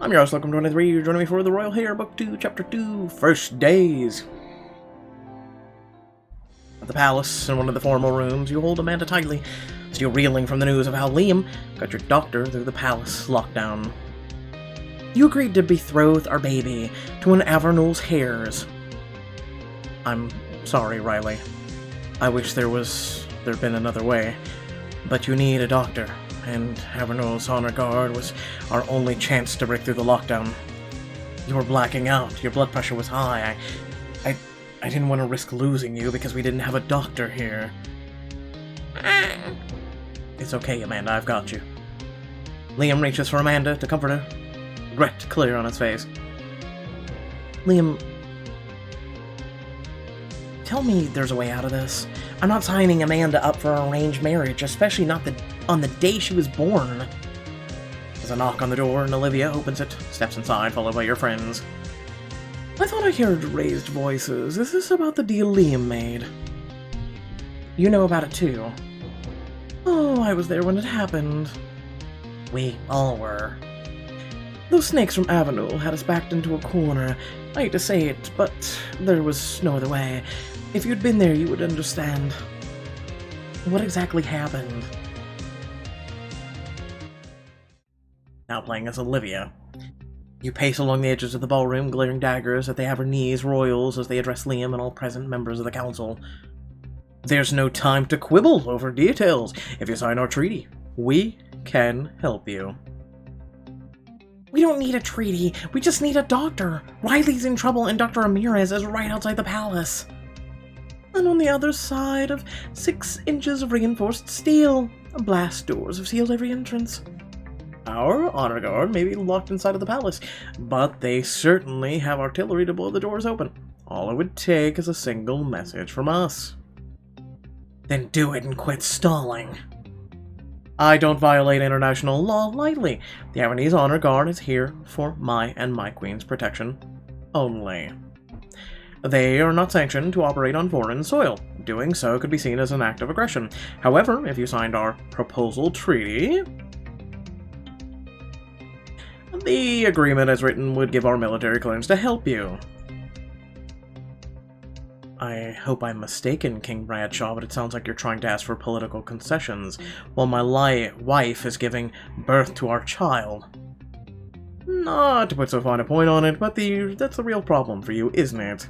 I'm your host, welcome to 23. You're joining me for the Royal Heir, Book 2, Chapter 2, First Days. At the palace, in one of the formal rooms, you hold Amanda tightly, still reeling from the news of how Liam got your doctor through the palace lockdown. You agreed to betroth our baby to an Avernul's heirs. I'm sorry, Riley. I wish there'd been another way, but you need a doctor. And Avernul's honor guard was our only chance to break through the lockdown. You were blacking out, your blood pressure was high. I didn't want to risk losing you because we didn't have a doctor here. It's okay, Amanda, I've got you. Liam reaches for Amanda to comfort her, regret clear on his face. Liam, tell me there's a way out of this. I'm not signing Amanda up for an arranged marriage, especially not on the day she was born. There's a knock on the door, and Olivia opens it, steps inside, followed by your friends. I thought I heard raised voices. Is this about the deal Liam made? You know about it too. Oh, I was there when it happened. We all were. Those snakes from Avernul had us backed into a corner. I hate to say it, but there was no other way. If you'd been there, you would understand. What exactly happened? Now playing as Olivia. You pace along the edges of the ballroom, glaring daggers at the Avernese royals as they address Liam and all present members of the council. There's no time to quibble over details. If you sign our treaty, we can help you. We don't need a treaty, we just need a doctor. Riley's in trouble and Dr. Ramirez is right outside the palace. And on the other side of 6 inches of reinforced steel, blast doors have sealed every entrance. Our honor guard may be locked inside of the palace, but they certainly have artillery to blow the doors open. All it would take is a single message from us. Then do it and quit stalling. I don't violate international law lightly. The Avernese honor guard is here for my and my queen's protection only. They are not sanctioned to operate on foreign soil. Doing so could be seen as an act of aggression. However, if you signed our proposal treaty, the agreement as written would give our military clearance to help you. I hope I'm mistaken, King Bradshaw, but it sounds like you're trying to ask for political concessions, while my wife is giving birth to our child. Not to put so fine a point on it, but that's the real problem for you, isn't it?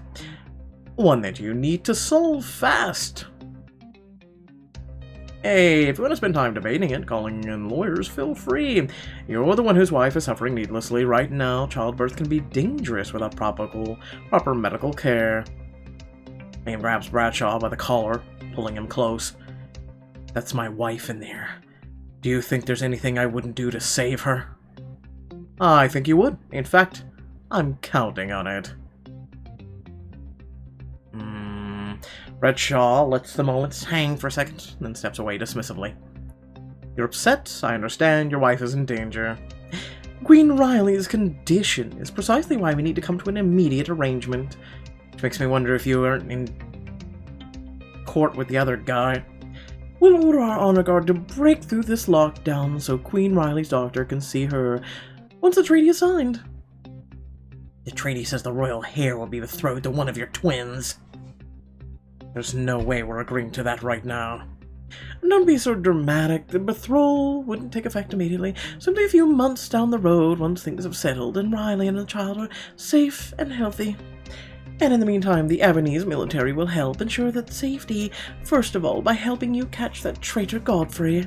One that you need to solve fast. Hey, if you want to spend time debating it, calling in lawyers, feel free. You're the one whose wife is suffering needlessly right now. Childbirth can be dangerous without proper medical care. Liam grabs Bradshaw by the collar, pulling him close. That's my wife in there. Do you think there's anything I wouldn't do to save her? I think you would. In fact, I'm counting on it. Bradshaw lets the moments hang for a second, then steps away dismissively. You're upset, I understand, your wife is in danger. Queen Riley's condition is precisely why we need to come to an immediate arrangement. Which makes me wonder if you aren't in court with the other guy. We'll order our honor guard to break through this lockdown so Queen Riley's doctor can see her once the treaty is signed. The treaty says the royal heir will be betrothed to one of your twins. There's no way we're agreeing to that right now. Don't be so dramatic. The betrothal wouldn't take effect immediately. Simply a few months down the road once things have settled and Riley and the child are safe and healthy. And in the meantime, the Avernese military will help ensure that safety, first of all, by helping you catch that traitor Godfrey.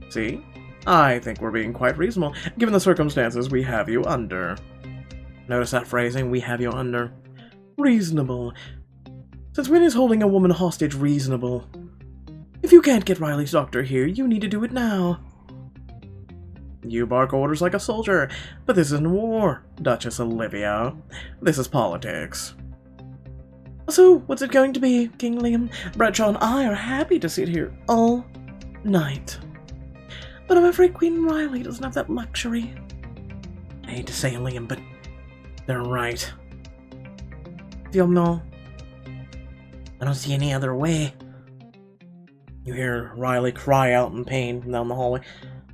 See? I think we're being quite reasonable, given the circumstances we have you under. Notice that phrasing, we have you under. Reasonable. Since when is holding a woman hostage reasonable? If you can't get Riley's doctor here, you need to do it now. You bark orders like a soldier, but this isn't war, Duchess Olivia. This is politics. So, what's it going to be, King Liam? Bradshaw and I are happy to sit here all night. But I'm afraid Queen Riley doesn't have that luxury. I hate to say it, Liam, but they're right. Fiona, I don't see any other way. You hear Riley cry out in pain from down the hallway.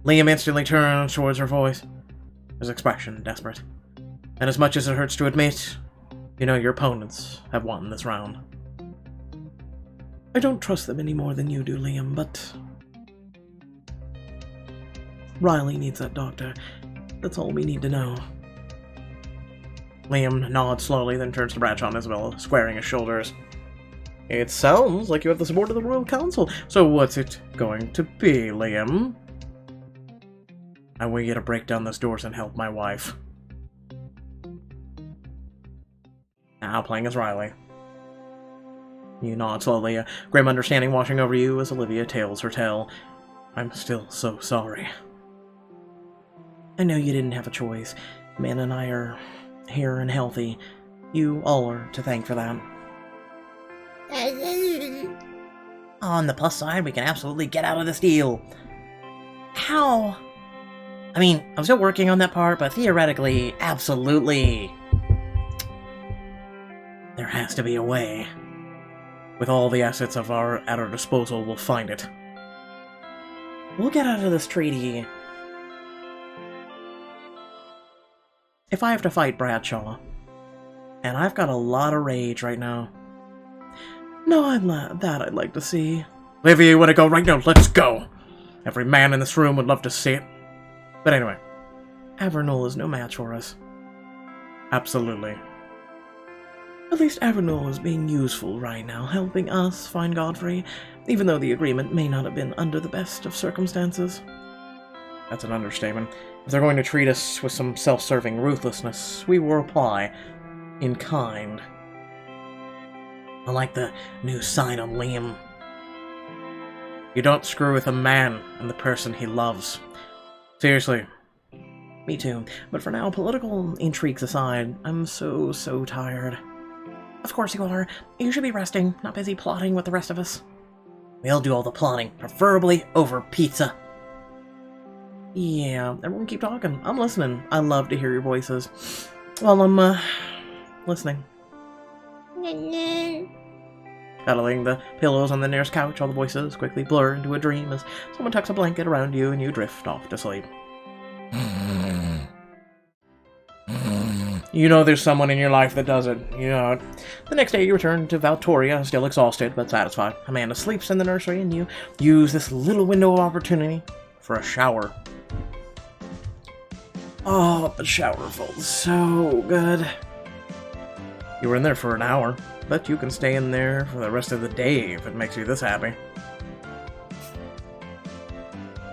Liam instantly turns towards her voice. his expression desperate. And as much as it hurts to admit, you know your opponents have won this round. I don't trust them any more than you do, Liam, but Riley needs that doctor. That's all we need to know. Liam nods slowly, then turns to Bradshaw and Isabella, squaring his shoulders. It sounds like you have the support of the Royal Council, so what's it going to be, Liam? I want you to break down those doors and help my wife. Now playing as Riley. You nod slowly, a grim understanding washing over you as Olivia tails her tale. I'm still so sorry. I know you didn't have a choice. Man and I are here and healthy. You all are to thank for that. On the plus side, we can absolutely get out of this deal. How? I mean, I'm still working on that part, but theoretically, absolutely. There has to be a way. With all the assets at our disposal, we'll find it. We'll get out of this treaty. If I have to fight Bradshaw, and I've got a lot of rage right now. No, I'd like to see. Olivia, you want to go right now? Let's go! Every man in this room would love to see it. But anyway, Avernul is no match for us. Absolutely. At least Avernul is being useful right now, helping us find Godfrey, even though the agreement may not have been under the best of circumstances. That's an understatement. If they're going to treat us with some self-serving ruthlessness, we will reply in kind. I like the new sign on Liam. You don't screw with a man and the person he loves. Seriously. Me too. But for now, political intrigues aside, I'm so tired. Of course you are. You should be resting, not busy plotting with the rest of us. We'll do all the plotting, preferably over pizza. Yeah, everyone keep talking. I'm listening. I love to hear your voices. Well, I'm, listening. Cuddling the pillows on the nearest couch, all the voices quickly blur into a dream as someone tucks a blanket around you and you drift off to sleep. You know there's someone in your life that does it. You know it. The next day you return to Valtoria, still exhausted but satisfied. Amanda sleeps in the nursery and you use this little window of opportunity for a shower. Oh, the shower felt so good. You were in there for an hour, but you can stay in there for the rest of the day if it makes you this happy.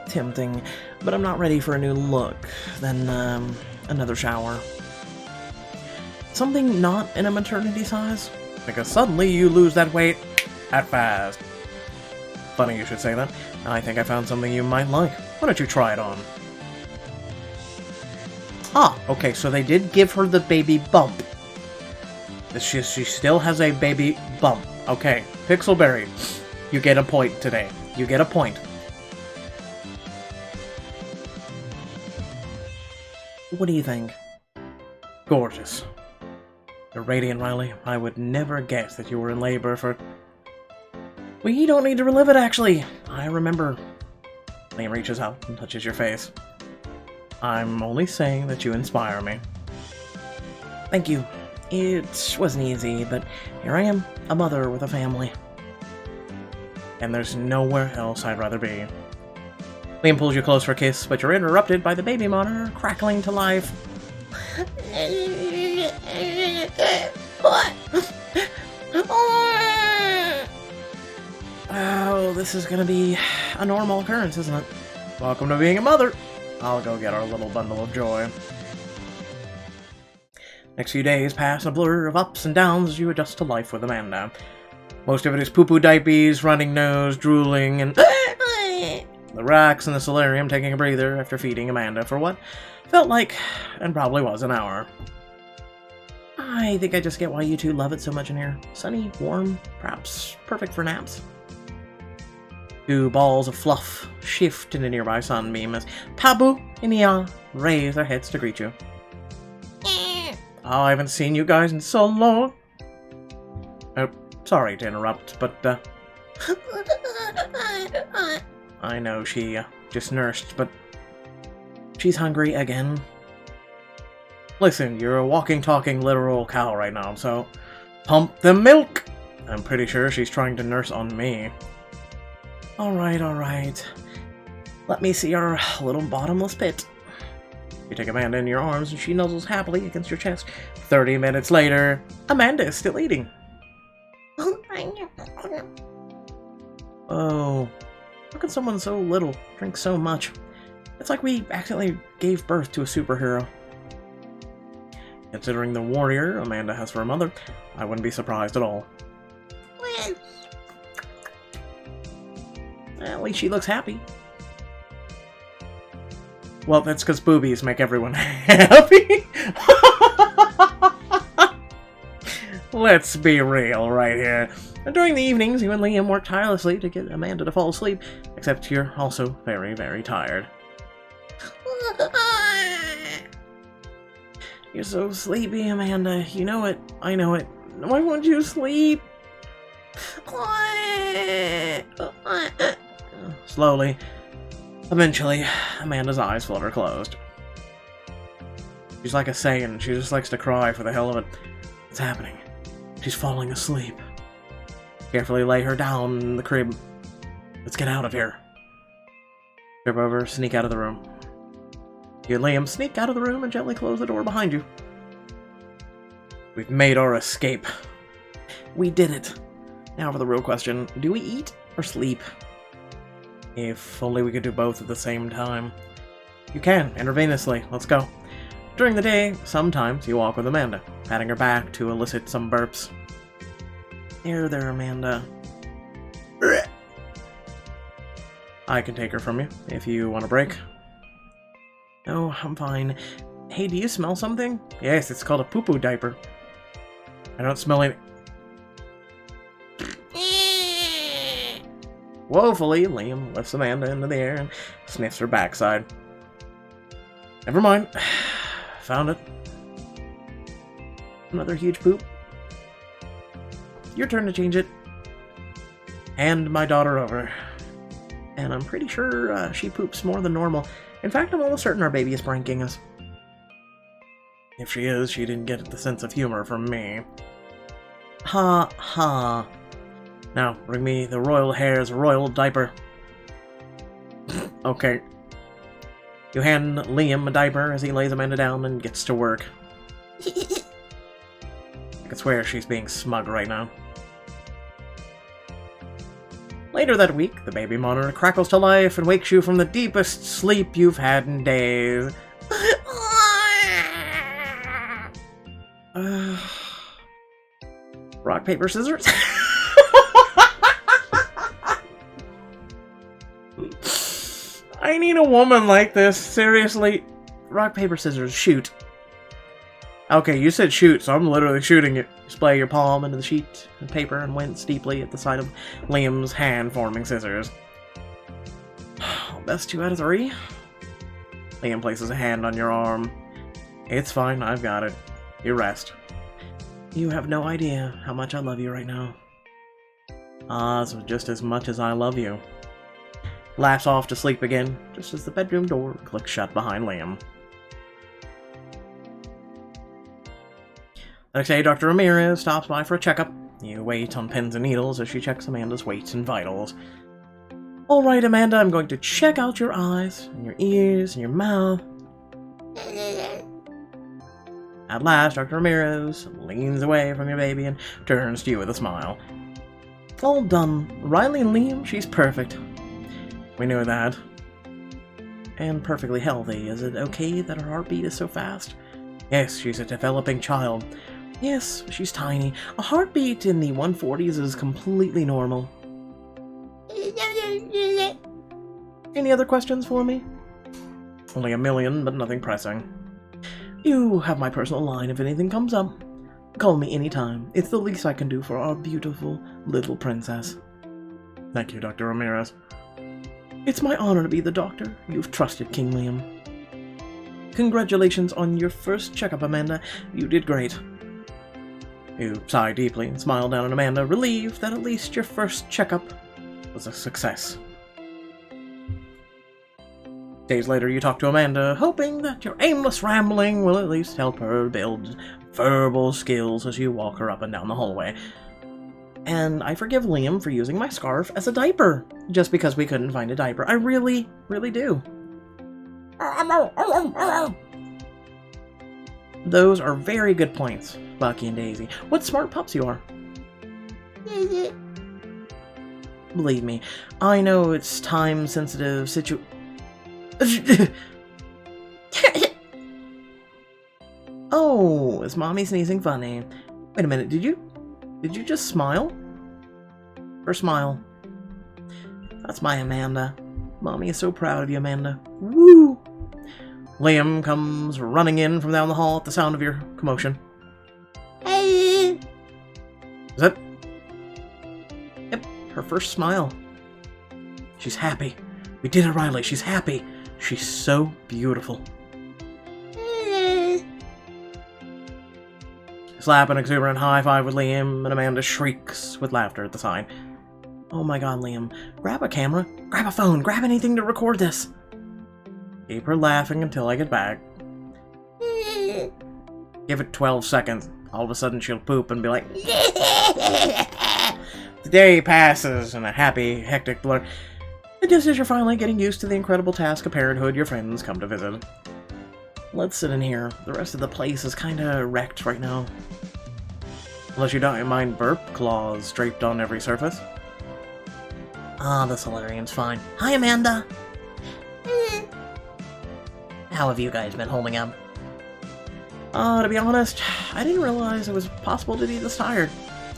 Tempting, but I'm not ready for a new look. Then, another shower. Something not in a maternity size, because suddenly you lose that weight that fast. Funny you should say that. I think I found something you might like. Why don't you try it on? Ah, okay, so they did give her the baby bump. She still has a baby bump. Okay, Pixelberry, you get a point today. You get a point. What do you think? Gorgeous. You're radiant, Riley. I would never guess that you were in labor for... We don't need to relive it, actually. I remember. Liam reaches out and touches your face. I'm only saying that you inspire me. Thank you. It wasn't easy, but here I am, a mother with a family. And there's nowhere else I'd rather be. Liam pulls you close for a kiss, but you're interrupted by the baby monitor crackling to life. Oh, this is gonna be a normal occurrence, isn't it? Welcome to being a mother. I'll go get our little bundle of joy. Next few days pass in a blur of ups and downs as you adjust to life with Amanda. Most of it is poo-poo diapers, running nose, drooling, and the racks in the solarium taking a breather after feeding Amanda for what felt like, and probably was, an hour. I think I just get why you two love it so much in here. Sunny, warm, perhaps perfect for naps. Two balls of fluff shift in a nearby sunbeam as Pabu and Ia raise their heads to greet you. Oh, I haven't seen you guys in so long. Oh, sorry to interrupt, but, I know she just nursed, but she's hungry again. Listen, you're a walking, talking, literal cow right now, so pump the milk! I'm pretty sure she's trying to nurse on me. Alright. Let me see your little bottomless pit. You take Amanda in your arms and she nuzzles happily against your chest. 30 minutes later, Amanda is still eating. Oh, how can someone so little drink so much? It's like we accidentally gave birth to a superhero. Considering the warrior Amanda has for a mother, I wouldn't be surprised at all. At least she looks happy. Well, that's because boobies make everyone happy. Let's be real right here. During the evenings, you and Liam work tirelessly to get Amanda to fall asleep, except you're also very, very tired. You're so sleepy, Amanda. You know it. I know it. Why won't you sleep? Slowly, eventually, Amanda's eyes flutter closed. She's like a Saiyan. She just likes to cry for the hell of it. It's happening. She's falling asleep. Carefully lay her down in the crib. Let's get out of here. Trip over, sneak out of the room. You and Liam sneak out of the room and gently close the door behind you. We've made our escape. We did it. Now for the real question, do we eat or sleep? If only we could do both at the same time. You can, intravenously. Let's go. During the day, sometimes you walk with Amanda, patting her back to elicit some burps. There, Amanda. I can take her from you, if you want a break. No, I'm fine. Hey, do you smell something? Yes, it's called a poo-poo diaper. I don't smell any... Woefully, Liam lifts Amanda into the air and sniffs her backside. Never mind. Found it. Another huge poop. Your turn to change it. Hand my daughter over. And I'm pretty sure she poops more than normal. In fact, I'm almost certain our baby is pranking us. If she is, she didn't get the sense of humor from me. Ha ha. Now, bring me the Royal Heir's royal diaper. Okay. You hand Liam a diaper as he lays Amanda down and gets to work. I can swear she's being smug right now. Later that week, the baby monitor crackles to life and wakes you from the deepest sleep you've had in days. Rock, paper, scissors? I need a woman like this, seriously. Rock, paper, scissors, shoot. Okay, you said shoot, so I'm literally shooting it. Splay your palm into the sheet of paper and wince deeply at the sight of Liam's hand forming scissors. Best 2 out of 3. Liam places a hand on your arm. It's fine, I've got it. You rest. You have no idea how much I love you right now. So just as much as I love you. Laughs off to sleep again, just as the bedroom door clicks shut behind Liam. The next day, Dr. Ramirez stops by for a checkup. You wait on pins and needles as she checks Amanda's weight and vitals. Alright, Amanda, I'm going to check out your eyes, and your ears, and your mouth. At last, Dr. Ramirez leans away from your baby and turns to you with a smile. All done. Riley and Liam, she's perfect. We knew that. And perfectly healthy. Is it okay that her heartbeat is so fast? Yes, she's a developing child. Yes, she's tiny. A heartbeat in the 140s is completely normal. Any other questions for me? Only a million, but nothing pressing. You have my personal line if anything comes up. Call me anytime. It's the least I can do for our beautiful little princess. Thank you, Dr. Ramirez. It's my honor to be the doctor you've trusted, King Liam. Congratulations on your first checkup, Amanda. You did great. You sigh deeply and smile down at Amanda, relieved that at least your first checkup was a success. Days later, you talk to Amanda, hoping that your aimless rambling will at least help her build verbal skills as you walk her up and down the hallway. And I forgive Liam for using my scarf as a diaper, just because we couldn't find a diaper. I really, really do. Those are very good points, Bucky and Daisy. What smart pups you are. Believe me, I know it's time-sensitive Oh, is Mommy sneezing funny? Wait a minute, did you just smile? Or smile? That's my Amanda. Mommy is so proud of you, Amanda. Woo! Liam comes running in from down the hall at the sound of your commotion. Hey! Is that... Yep, her first smile. She's happy. We did it, Riley. She's happy. She's so beautiful. Slap an exuberant high-five with Liam, and Amanda shrieks with laughter at the sign. Oh my god, Liam. Grab a camera, grab a phone, grab anything to record this. Keep her laughing until I get back. Give it 12 seconds. All of a sudden she'll poop and be like... The day passes in a happy, hectic blur. And just as you're finally getting used to the incredible task of parenthood, your friends come to visit. Let's sit in here. The rest of the place is kinda wrecked right now. Unless you don't mind burp claws draped on every surface. Ah, the solarium's fine. Hi, Amanda! How have you guys been holding up? To be honest, I didn't realize it was possible to be this tired.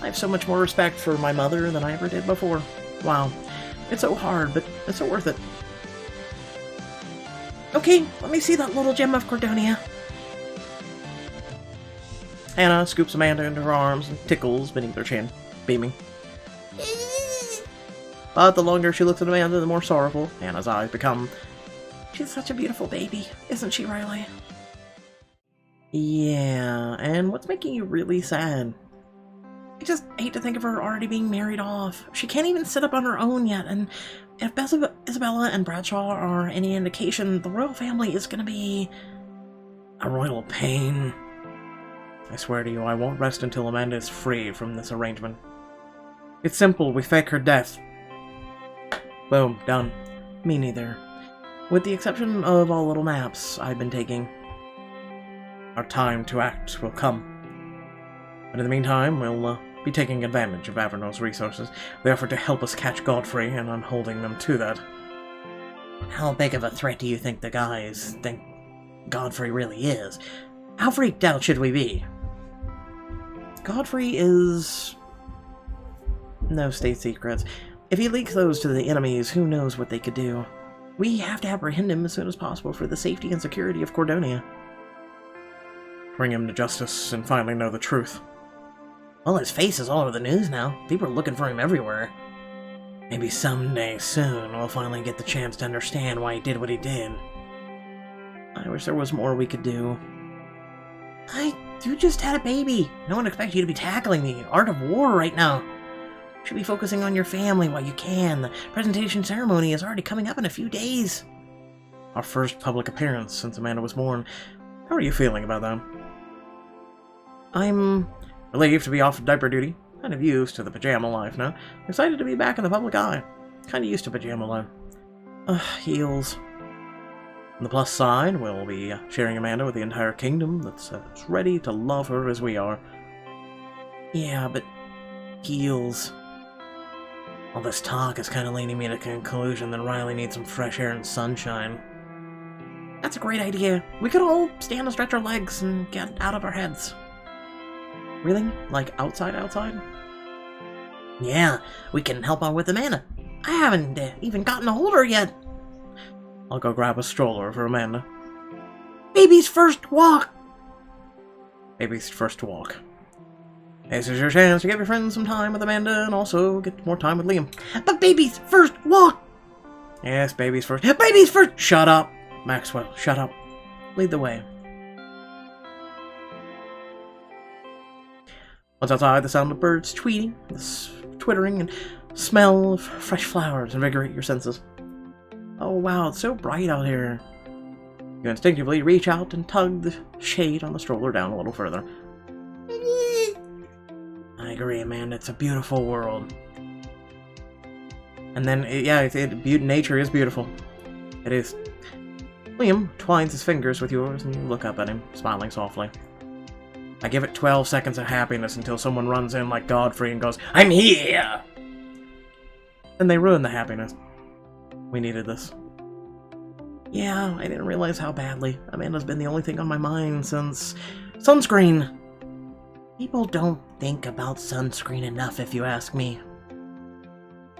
I have so much more respect for my mother than I ever did before. Wow. It's so hard, but it's so worth it. Okay, let me see that little gem of Cordonia. Hannah scoops Amanda into her arms and tickles beneath her chin, beaming. But the longer she looks at Amanda, the more sorrowful Hannah's eyes become. She's such a beautiful baby, isn't she, Riley? Yeah, and what's making you really sad? I just hate to think of her already being married off. She can't even sit up on her own yet, and if Isabella and Bradshaw are any indication, the royal family is gonna be a royal pain. I swear to you, I won't rest until Amanda is free from this arrangement. It's simple, we fake her death. Boom, done. Me neither. With the exception of all little naps I've been taking. Our time to act will come. But in the meantime, we'll be taking advantage of Averno's resources. They offered to help us catch Godfrey, and I'm holding them to that. How big of a threat do you think the guys think Godfrey really is? How freaked out should we be? Godfrey is... no state secrets. If he leaks those to the enemies, who knows what they could do. We have to apprehend him as soon as possible for the safety and security of Cordonia. Bring him to justice and finally know the truth. Well, his face is all over the news now. People are looking for him everywhere. Maybe someday soon we'll finally get the chance to understand why he did what he did. I wish there was more we could do. You just had a baby. No one expects you to be tackling the art of war right now. You should be focusing on your family while you can. The presentation ceremony is already coming up in a few days. Our first public appearance since Amanda was born. How are you feeling about that? I'm relieved to be off diaper duty. Kind of used to the pajama life now. Excited to be back in the public eye. Kind of used to pajama life. Heels. On the plus side, we'll be sharing Amanda with the entire kingdom that's ready to love her as we are. Yeah, but heels. All this talk is kind of leading me to the conclusion that Riley needs some fresh air and sunshine. That's a great idea. We could all stand and stretch our legs and get out of our heads. Really? Like outside? Yeah, we can help out with Amanda. I haven't even gotten to hold her yet. I'll go grab a stroller for Amanda. Baby's first walk! Baby's first walk. This is your chance to give your friends some time with Amanda and also get more time with Liam. But baby's first walk! Yes, baby's first. Baby's first! Shut up, Maxwell. Shut up. Lead the way. Once outside, the sound of birds tweeting, twittering, and smell of fresh flowers invigorate your senses. Oh wow, it's so bright out here. You instinctively reach out and tug the shade on the stroller down a little further. I agree, Amanda, it's a beautiful world. And then, nature is beautiful. It is. Liam twines his fingers with yours and you look up at him, smiling softly. I give it 12 seconds of happiness until someone runs in like Godfrey and goes, "I'm here!" And they ruin the happiness. We needed this. Yeah, I didn't realize how badly. Amanda's been the only thing on my mind since sunscreen. People don't think about sunscreen enough, if you ask me.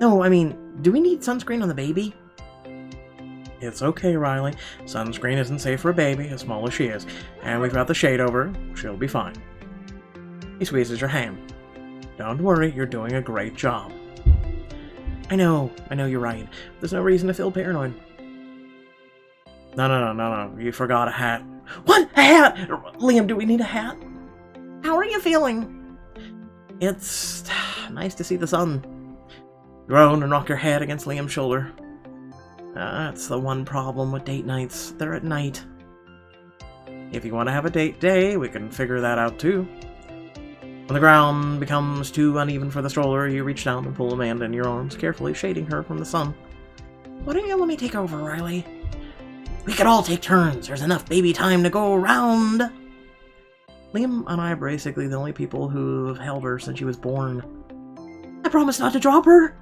No, I mean, do we need sunscreen on the baby? It's okay, Riley. Sunscreen isn't safe for a baby, as small as she is. And we've got the shade over her. She'll be fine. He squeezes your hand. Don't worry, you're doing a great job. I know you're right. There's no reason to feel paranoid. No. You forgot a hat. What? A hat? Liam, do we need a hat? How are you feeling? It's nice to see the sun. Groan and rock your head against Liam's shoulder. That's the one problem with date nights. They're at night. If you want to have a date day, we can figure that out too. When the ground becomes too uneven for the stroller, you reach down and pull Amanda in your arms, carefully shading her from the sun. Why don't you let me take over, Riley? We could all take turns. There's enough baby time to go around. Liam and I are basically the only people who have held her since she was born. I promise not to drop her.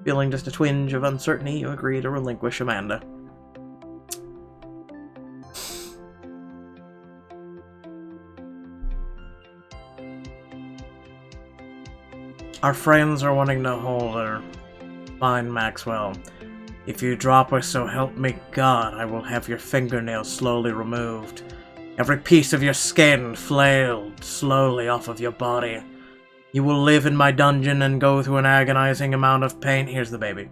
Feeling just a twinge of uncertainty, you agree to relinquish Amanda. Our friends are wanting to hold her. Fine, Maxwell. If you drop her, so help me God, I will have your fingernails slowly removed. Every piece of your skin flailed slowly off of your body. You will live in my dungeon and go through an agonizing amount of pain. Here's the baby.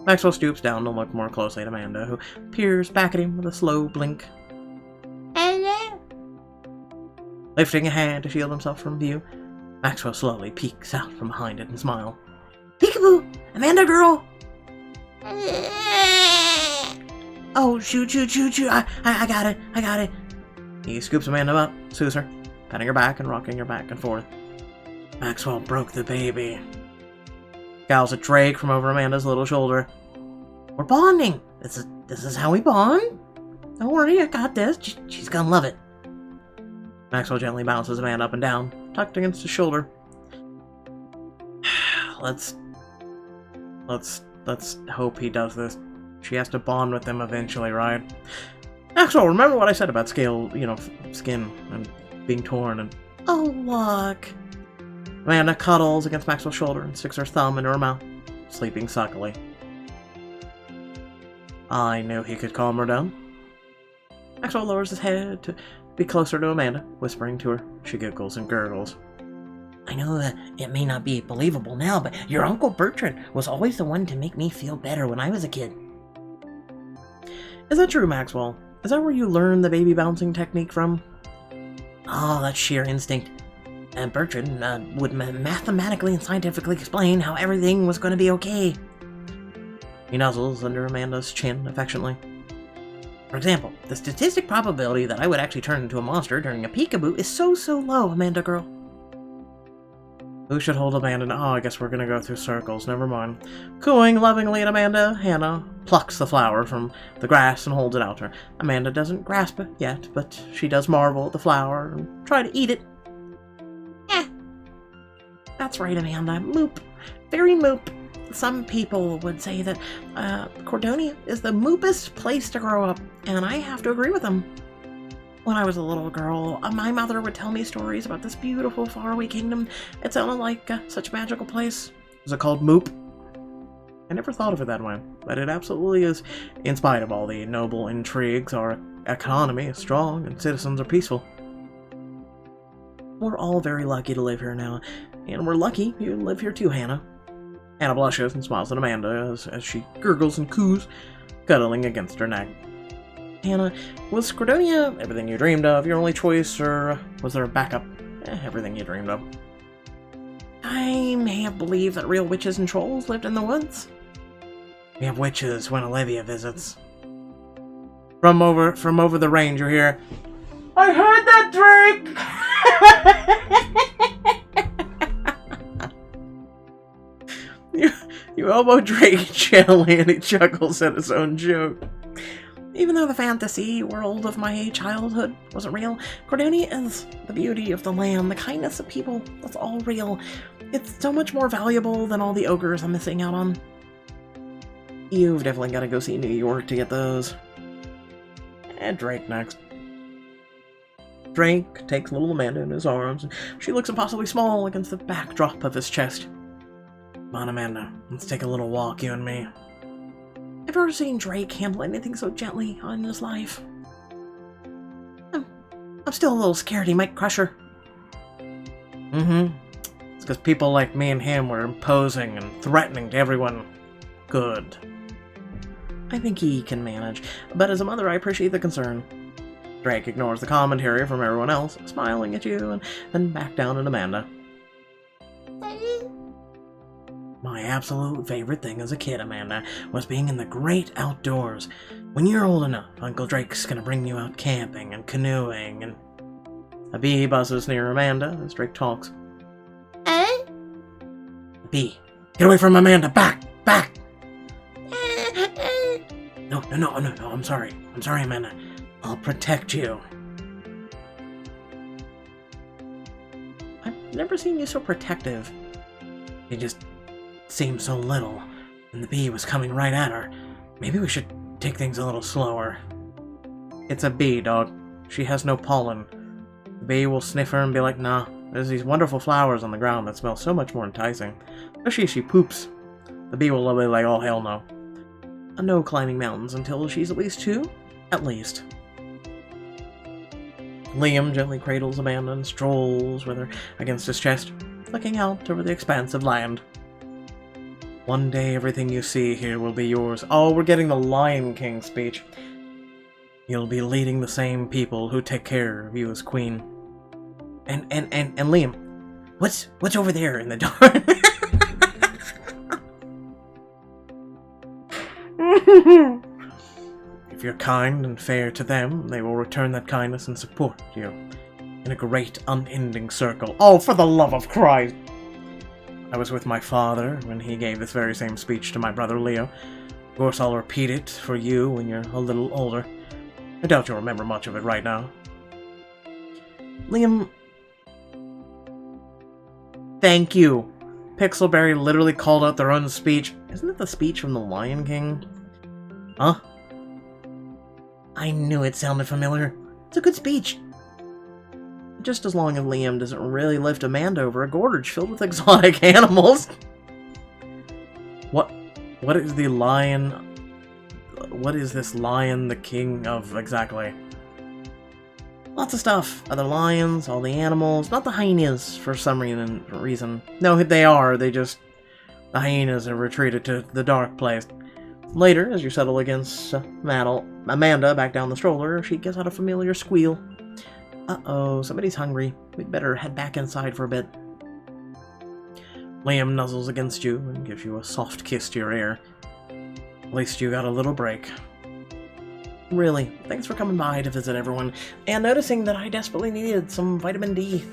Maxwell stoops down to look more closely at Amanda, who peers back at him with a slow blink. Hello? Lifting a hand to shield himself from view, Maxwell slowly peeks out from behind it and smiles. Peekaboo! Amanda girl! Oh, shoot. I got it. He scoops Amanda up, soothes her, patting her back and rocking her back and forth. Maxwell broke the baby. Scowls at Drake from over Amanda's little shoulder. We're bonding. This is how we bond. Don't worry, I got this. She's gonna love it. Maxwell gently bounces Amanda up and down, tucked against his shoulder. Let's hope he does this. She has to bond with him eventually, right? Maxwell, remember what I said about skin and being torn and... Oh, look. Amanda cuddles against Maxwell's shoulder and sticks her thumb into her mouth, sleeping suckily. I knew he could calm her down. Maxwell lowers his head to be closer to Amanda, whispering to her. She giggles and gurgles. I know that it may not be believable now, but your Uncle Bertrand was always the one to make me feel better when I was a kid. Is that true, Maxwell? Is that where you learned the baby bouncing technique from? Oh, that's sheer instinct. And Bertrand would mathematically and scientifically explain how everything was going to be okay. He nuzzles under Amanda's chin affectionately. For example, the statistic probability that I would actually turn into a monster during a peekaboo is so low, Amanda girl. Who should hold Amanda? Oh, I guess we're gonna go through circles. Never mind. Cooing lovingly at Amanda, Hannah plucks the flower from the grass and holds it out to her. Amanda doesn't grasp it yet, but she does marvel at the flower and try to eat it. That's right, Amanda. Moop. Very moop. Some people would say that Cordonia is the moopest place to grow up, and I have to agree with them. When I was a little girl, my mother would tell me stories about this beautiful faraway kingdom. It sounded like such a magical place. Is it called Moop? I never thought of it that way, but it absolutely is. In spite of all the noble intrigues, our economy is strong and citizens are peaceful. We're all very lucky to live here now, and we're lucky you live here too, Hannah. Hannah blushes and smiles at Amanda as she gurgles and coos, cuddling against her neck. Hannah, was Cordonia everything you dreamed of, your only choice, or was there a backup? Everything you dreamed of. I may have believed that real witches and trolls lived in the woods. We have witches when Olivia visits. From over the range, you hear, I heard that, Drake! you elbow Drake gently and he chuckles at his own joke. Even though the fantasy world of my childhood wasn't real, Cordonia is the beauty of the land, the kindness of people. That's all real. It's so much more valuable than all the ogres I'm missing out on. You've definitely got to go see New York to get those. And Drake next. Drake takes little Amanda in his arms, and she looks impossibly small against the backdrop of his chest. Come on, Amanda. Let's take a little walk, you and me. I've never seen Drake handle anything so gently in his life. I'm still a little scared he might crush her. It's because people like me and him were imposing and threatening to everyone. Good. I think he can manage, but as a mother I appreciate the concern. Drake ignores the commentary from everyone else, smiling at you, and then back down at Amanda. My absolute favorite thing as a kid, Amanda, was being in the great outdoors. When you're old enough, Uncle Drake's gonna bring you out camping and canoeing, and... A bee buzzes near Amanda as Drake talks. Bee, get away from Amanda! Back! Back! No, I'm sorry. I'm sorry, Amanda. I'll protect you. I've never seen you so protective. You just seemed so little, and the bee was coming right at her. Maybe we should take things a little slower. It's a bee, dog. She has no pollen. The bee will sniff her and be like, nah, there's these wonderful flowers on the ground that smell so much more enticing. Especially if she poops. The bee will be like, oh, hell no. No climbing mountains until she's at least 2? At least. Liam gently cradles Amanda and strolls with her against his chest, looking out over the expanse of land. One day everything you see here will be yours. Oh, we're getting the Lion King speech. You'll be leading the same people who take care of you as queen. And Liam, what's over there in the dark? If you're kind and fair to them, they will return that kindness and support you in a great unending circle. Oh, for the love of Christ! I was with my father when he gave this very same speech to my brother Leo. Of course, I'll repeat it for you when you're a little older. I doubt you'll remember much of it right now. Liam... Thank you. Pixelberry literally called out their own speech. Isn't it the speech from the Lion King? Huh? I knew it sounded familiar. It's a good speech. Just as long as Liam doesn't really lift Amanda over a gorge filled with exotic animals. What is the lion... What is this lion the king of exactly? Lots of stuff. Other lions, all the animals, not the hyenas for some reason. No, they are. They just... The hyenas have retreated to the dark place. Later, as you settle against Amanda back down the stroller, she gives out a familiar squeal. Uh-oh, somebody's hungry. We'd better head back inside for a bit. Liam nuzzles against you and gives you a soft kiss to your ear. At least you got a little break. Really, thanks for coming by to visit everyone, and noticing that I desperately needed some vitamin D.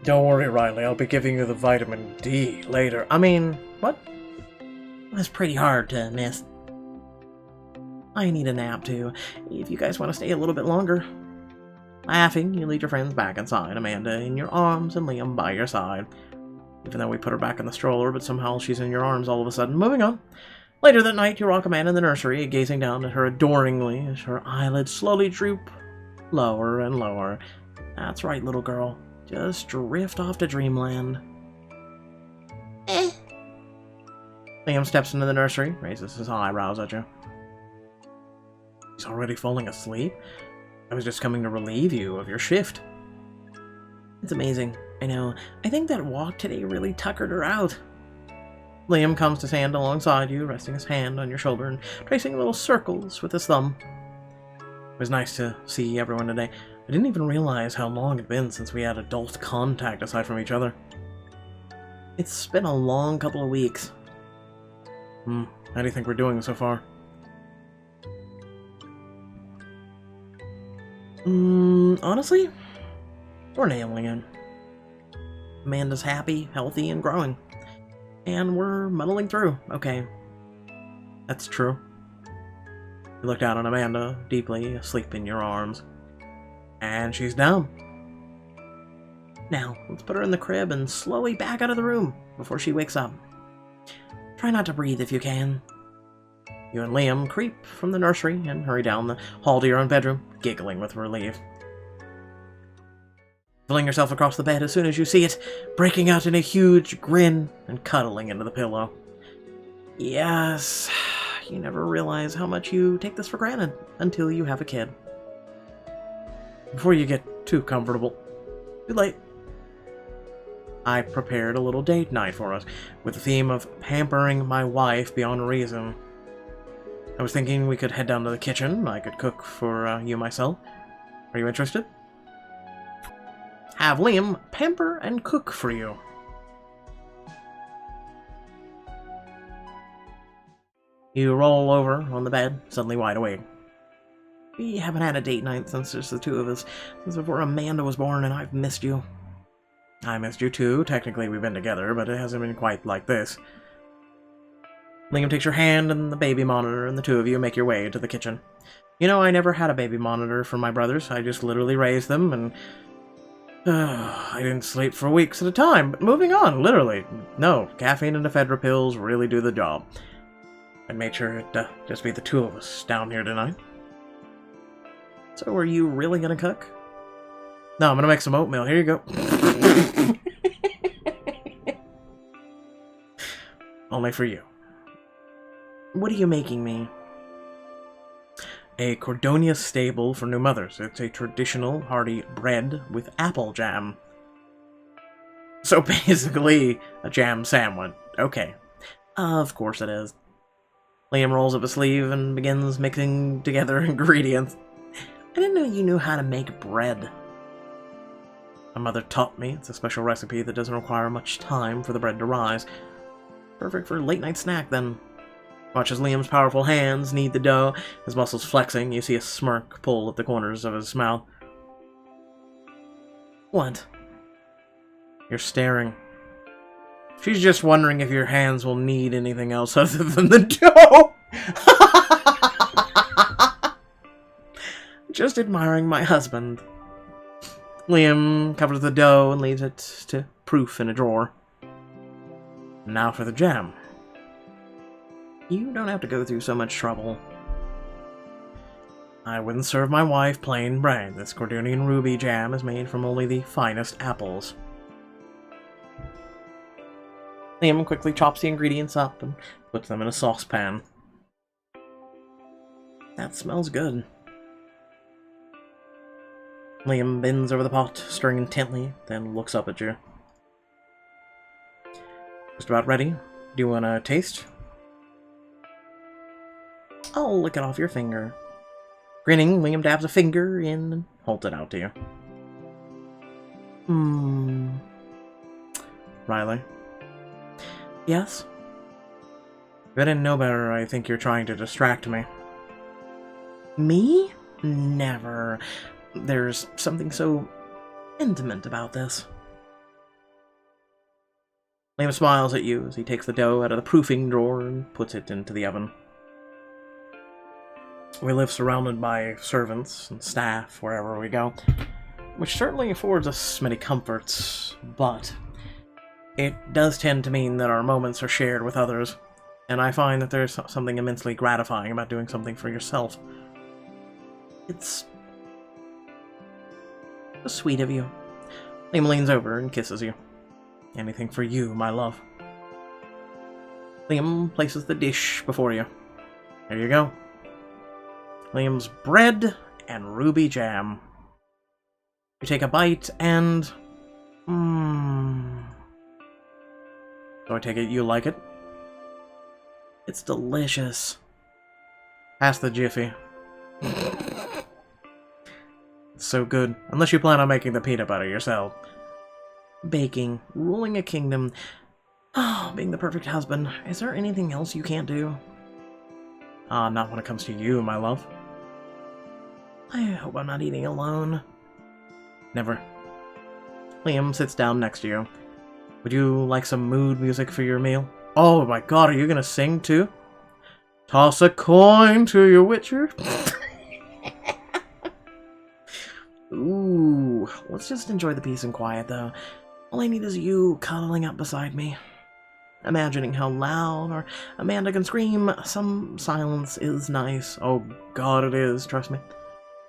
Don't worry, Riley, I'll be giving you the vitamin D later. I mean, what? That's pretty hard to miss. I need a nap too, if you guys want to stay a little bit longer. Laughing, you lead your friends back inside, Amanda in your arms and Liam by your side. Even though we put her back in the stroller, but somehow she's in your arms all of a sudden. Moving on. Later that night, you rock Amanda in the nursery, gazing down at her adoringly as her eyelids slowly droop lower and lower. That's right, little girl. Just drift off to dreamland. Liam steps into the nursery, raises his eyebrows at you. He's already falling asleep? I was just coming to relieve you of your shift. It's amazing. I know. I think that walk today really tuckered her out. Liam comes to stand alongside you, resting his hand on your shoulder and tracing little circles with his thumb. It was nice to see everyone today. I didn't even realize how long it had been since we had adult contact aside from each other. It's been a long couple of weeks. How do you think we're doing so far? Honestly, we're nailing it. Amanda's happy, healthy, and growing. And we're muddling through. Okay. That's true. You look down on Amanda, deeply asleep in your arms. And she's down. Now, let's put her in the crib and slowly back out of the room before she wakes up. Try not to breathe if you can. You and Liam creep from the nursery and hurry down the hall to your own bedroom, giggling with relief. Fling yourself across the bed as soon as you see it, breaking out in a huge grin and cuddling into the pillow. Yes, you never realize how much you take this for granted until you have a kid. Before you get too comfortable, too late. I prepared a little date night for us, with the theme of pampering my wife beyond reason. I was thinking we could head down to the kitchen. I could cook for you myself. Are you interested? Have Liam pamper and cook for you. You roll over on the bed, suddenly wide awake. We haven't had a date night since just the two of us, since before Amanda was born, and I've missed you. I missed you too. Technically we've been together, but it hasn't been quite like this. Liam takes your hand and the baby monitor, and the two of you make your way to the kitchen. You know, I never had a baby monitor for my brothers. I just literally raised them, and I didn't sleep for weeks at a time. But moving on, literally. No, caffeine and ephedra pills really do the job. I made sure it'd just be the two of us down here tonight. So are you really gonna cook? No, I'm gonna make some oatmeal. Here you go. Only for you. What are you making me? A Cordonia stable for new mothers. It's a traditional hearty bread with apple jam. So basically, a jam sandwich. Okay. Of course it is. Liam rolls up a sleeve and begins mixing together ingredients. I didn't know you knew how to make bread. My mother taught me. It's a special recipe that doesn't require much time for the bread to rise. Perfect for a late-night snack, then. Watch as Liam's powerful hands knead the dough, his muscles flexing. You see a smirk pull at the corners of his mouth. What? You're staring. She's just wondering if your hands will need anything else other than the dough. Just admiring my husband. Liam covers the dough and leaves it to proof in a drawer. Now for the jam. You don't have to go through so much trouble. I wouldn't serve my wife plain bread. This Cordonian ruby jam is made from only the finest apples. Liam quickly chops the ingredients up and puts them in a saucepan. That smells good. Liam bends over the pot, stirring intently, then looks up at you. Just about ready. Do you want to taste? I'll lick it off your finger. Grinning, Liam dabs a finger in and holds it out to you. Riley? Yes? If I didn't know better, I think you're trying to distract me. Me? Never. There's something so intimate about this. Liam smiles at you as he takes the dough out of the proofing drawer and puts it into the oven. We live surrounded by servants and staff wherever we go, which certainly affords us many comforts, but it does tend to mean that our moments are shared with others, and I find that there's something immensely gratifying about doing something for yourself. It's so sweet of you. Liam leans over and kisses you. Anything for you, my love. Liam places the dish before you. There you go. Liam's bread and ruby jam. You take a bite and... So I take it you like it? It's delicious. Pass the jiffy. It's so good. Unless you plan on making the peanut butter yourself. Baking. Ruling a kingdom. Oh, being the perfect husband. Is there anything else you can't do? Not when it comes to you, my love. I hope I'm not eating alone. Never. Liam sits down next to you. Would you like some mood music for your meal? Oh my god, are you gonna sing too? Toss a coin to your witcher. Ooh, let's just enjoy the peace and quiet though. All I need is you cuddling up beside me. Imagining how loud or Amanda can scream, some silence is nice. Oh god, it is, trust me.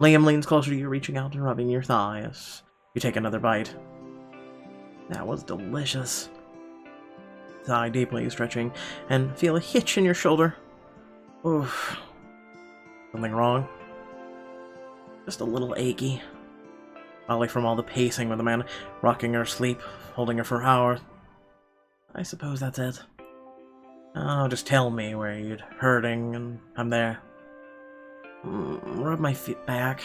Liam leans closer to you, reaching out and rubbing your thighs. You take another bite. That was delicious. Sigh deeply, stretching, and feel a hitch in your shoulder. Oof. Something wrong? Just a little achy. Probably from all the pacing with the man, rocking her asleep, holding her for hours. I suppose that's it. Oh, just tell me where you're hurting, and I'm there. Rub my feet back.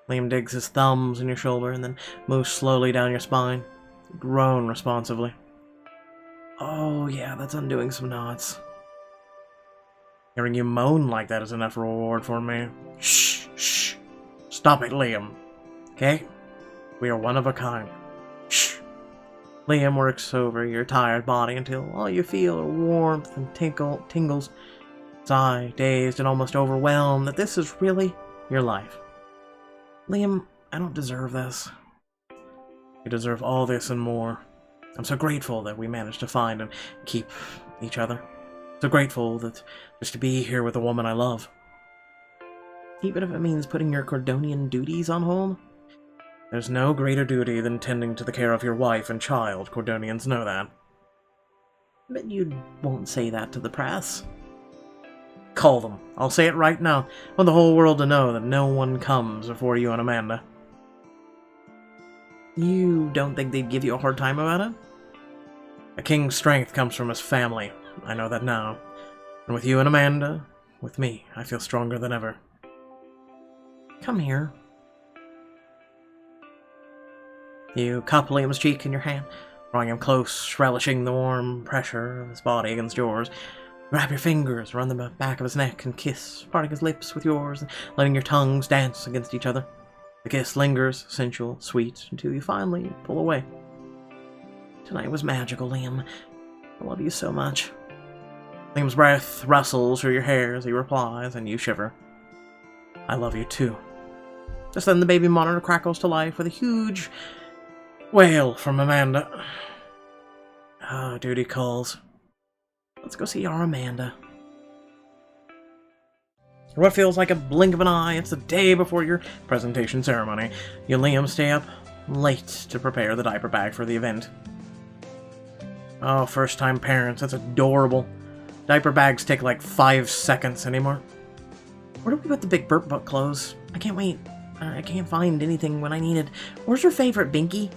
Liam digs his thumbs in your shoulder and then moves slowly down your spine. You groan responsively. Oh yeah, that's undoing some knots. Hearing you moan like that is enough reward for me. Shh, shh. Stop it, Liam. Okay? We are one of a kind. Shh. Liam works over your tired body until all you feel are warmth and tingles. Sigh, dazed and almost overwhelmed that this is really your life. Liam, I don't deserve this. You deserve all this and more. I'm so grateful that we managed to find and keep each other. So grateful that just to be here with the woman I love. Even if it means putting your Cordonian duties on hold. There's no greater duty than tending to the care of your wife and child. Cordonians know that. But you won't say that to the press. Call them. I'll say it right now. I want the whole world to know that no one comes before you and Amanda. You don't think they'd give you a hard time about it? A king's strength comes from his family. I know that now. And with you and Amanda, with me, I feel stronger than ever. Come here. You cup Liam's cheek in your hand, drawing him close, relishing the warm pressure of his body against yours. Wrap your fingers around the back of his neck and kiss, parting his lips with yours, and letting your tongues dance against each other. The kiss lingers, sensual, sweet, until you finally pull away. Tonight was magical, Liam. I love you so much. Liam's breath rustles through your hair as he replies, and you shiver. I love you too. Just then the baby monitor crackles to life with a huge wail from Amanda. Ah, duty calls. Let's go see our Amanda. What feels like a blink of an eye, it's the day before your presentation ceremony. You and Liam stay up late to prepare the diaper bag for the event. Oh, first-time parents, that's adorable. Diaper bags take like 5 seconds anymore. Where do we put the big burp butt clothes? I can't wait. I can't find anything when I need it. Where's your favorite binky?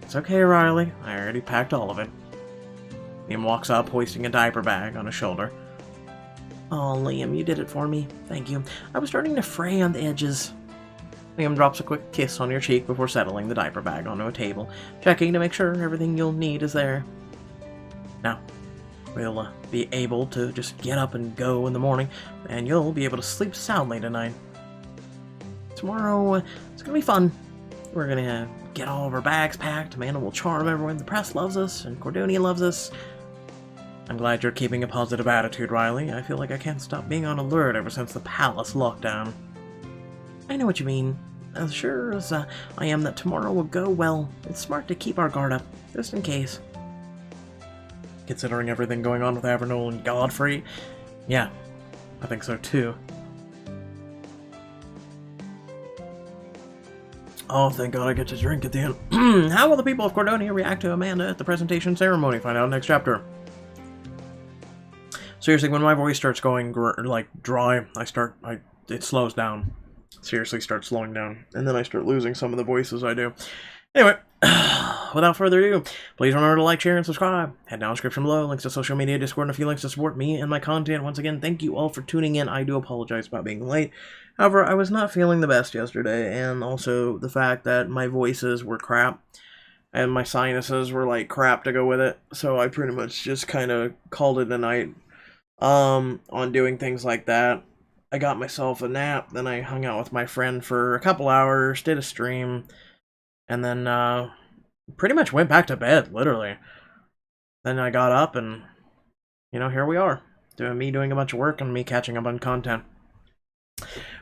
It's okay, Riley. I already packed all of it. Liam walks up, hoisting a diaper bag on his shoulder. Oh, Liam, you did it for me. Thank you. I was starting to fray on the edges. Liam drops a quick kiss on your cheek before settling the diaper bag onto a table, checking to make sure everything you'll need is there. Now, we'll be able to just get up and go in the morning, and you'll be able to sleep soundly tonight. Tomorrow, it's gonna be fun. We're gonna get all of our bags packed. Amanda will charm everyone. The press loves us, and Cordonia loves us. I'm glad you're keeping a positive attitude, Riley. I feel like I can't stop being on alert ever since the palace lockdown. I know what you mean. As sure as I am that tomorrow will go well, it's smart to keep our guard up, just in case. Considering everything going on with Avernol and Godfrey, yeah, I think so too. Oh, thank God I get to drink at the end. How will the people of Cordonia react to Amanda at the presentation ceremony? Find out next chapter. Seriously, when my voice starts going dry, it slows down. Seriously, starts slowing down, and then I start losing some of the voices I do. Anyway, without further ado, please remember to like, share, and subscribe. Head down in the description below, links to social media, Discord, and a few links to support me and my content. Once again, thank you all for tuning in. I do apologize about being late. However, I was not feeling the best yesterday, and also the fact that my voices were crap. and my sinuses were like crap to go with it, so I pretty much just kind of called it a night on doing things like that. I got myself a nap, then I hung out with my friend for a couple hours, did a stream, and then pretty much went back to bed, literally. Then I got up and, here we are. Me doing a bunch of work and me catching up on content.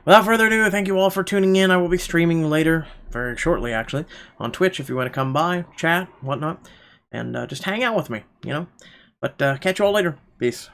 Without further ado, thank you all for tuning in. I will be streaming later, very shortly actually, on Twitch if you want to come by, chat, whatnot, and just hang out with me, But catch you all later. Peace.